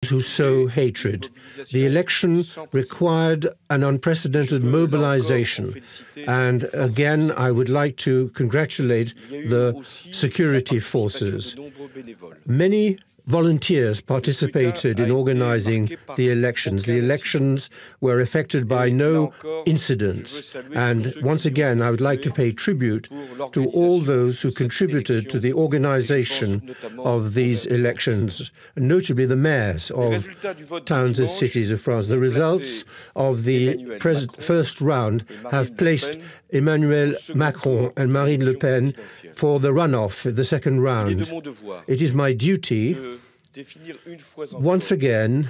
those who sow hatred. The election required an unprecedented mobilization. And again, I would like to congratulate the security forces. Many volunteers participated in organizing the elections. The elections were affected by no incidents. And once again, I would like to pay tribute to all those who contributed to the organization of these elections, notably the mayors of towns and cities of France. The results of the first round have placed Emmanuel Macron and Marine Le Pen for the runoff, the second round. It is my duty once again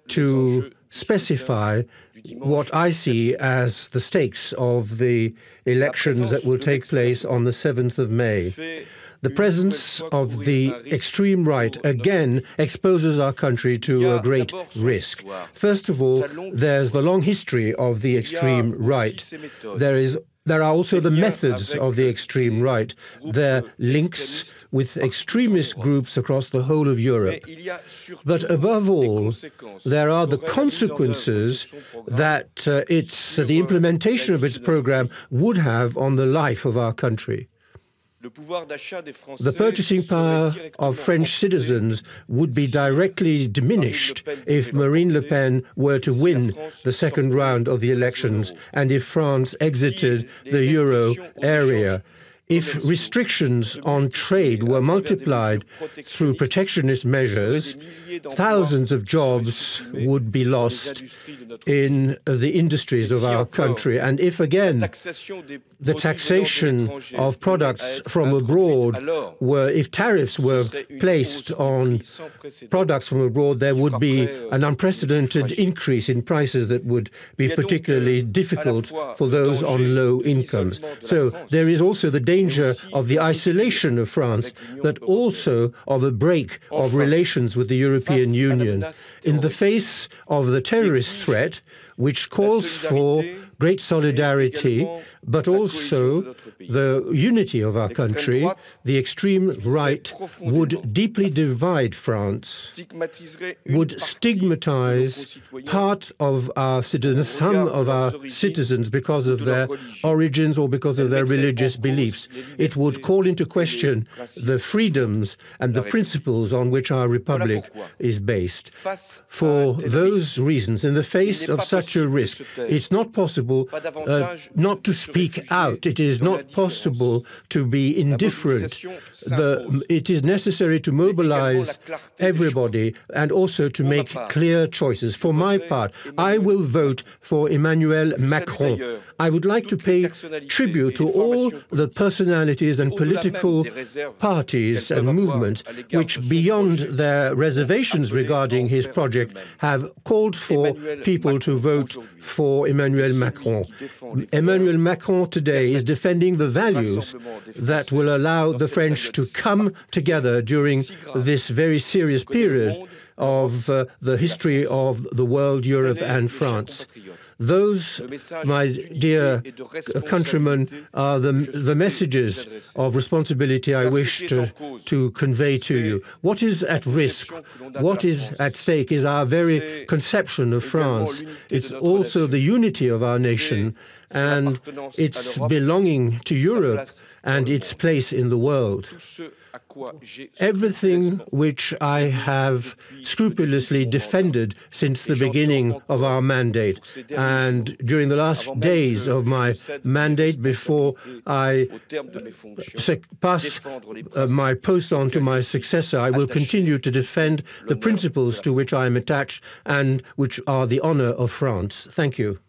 to specify what I see as the stakes of the elections that will take place on the 7th of May. The presence of the extreme right again exposes our country to a great risk. First of all, there's the long history of the extreme right. There are also the methods of the extreme right, their links with extremist groups across the whole of Europe. But above all, there are the consequences that the implementation of its program would have on the life of our country. The purchasing power of French citizens would be directly diminished if Marine Le Pen were to win the second round of the elections and if France exited the euro area. If restrictions on trade were multiplied through protectionist measures, thousands of jobs would be lost in the industries of our country. And if, again, the taxation of products from abroad if tariffs were placed on products from abroad, there would be an unprecedented increase in prices that would be particularly difficult for those on low incomes. So there is also the danger of the isolation of France, but also of a break of relations with the European Union. In the face of the terrorist threat, which calls for great solidarity, but also the unity of our country, the extreme right would deeply divide France, would stigmatize part of our citizens, some of our citizens, because of their origins or because of their religious beliefs. It would call into question the freedoms and the principles on which our republic is based. For those reasons, in the face of such a risk, it's not possible not to speak out. It is not possible to be indifferent. It is necessary to mobilize everybody and also to make clear choices. For my part, I will vote for Emmanuel Macron. I would like to pay tribute to all the personalities and political parties and movements which, beyond their reservations regarding his project, have called for people to vote for Emmanuel Macron. Emmanuel Macron today is defending the values that will allow the French to come together during this very serious period of the history of the world, Europe and France. Those, my dear countrymen, are the messages of responsibility I wish to convey to you. What is at risk, what is at stake is our very conception of France. It's also the unity of our nation and its belonging to Europe and its place in the world. Everything which I have scrupulously defended since the beginning of our mandate, and during the last days of my mandate before I pass my post on to my successor, I will continue to defend the principles to which I am attached and which are the honor of France. Thank you.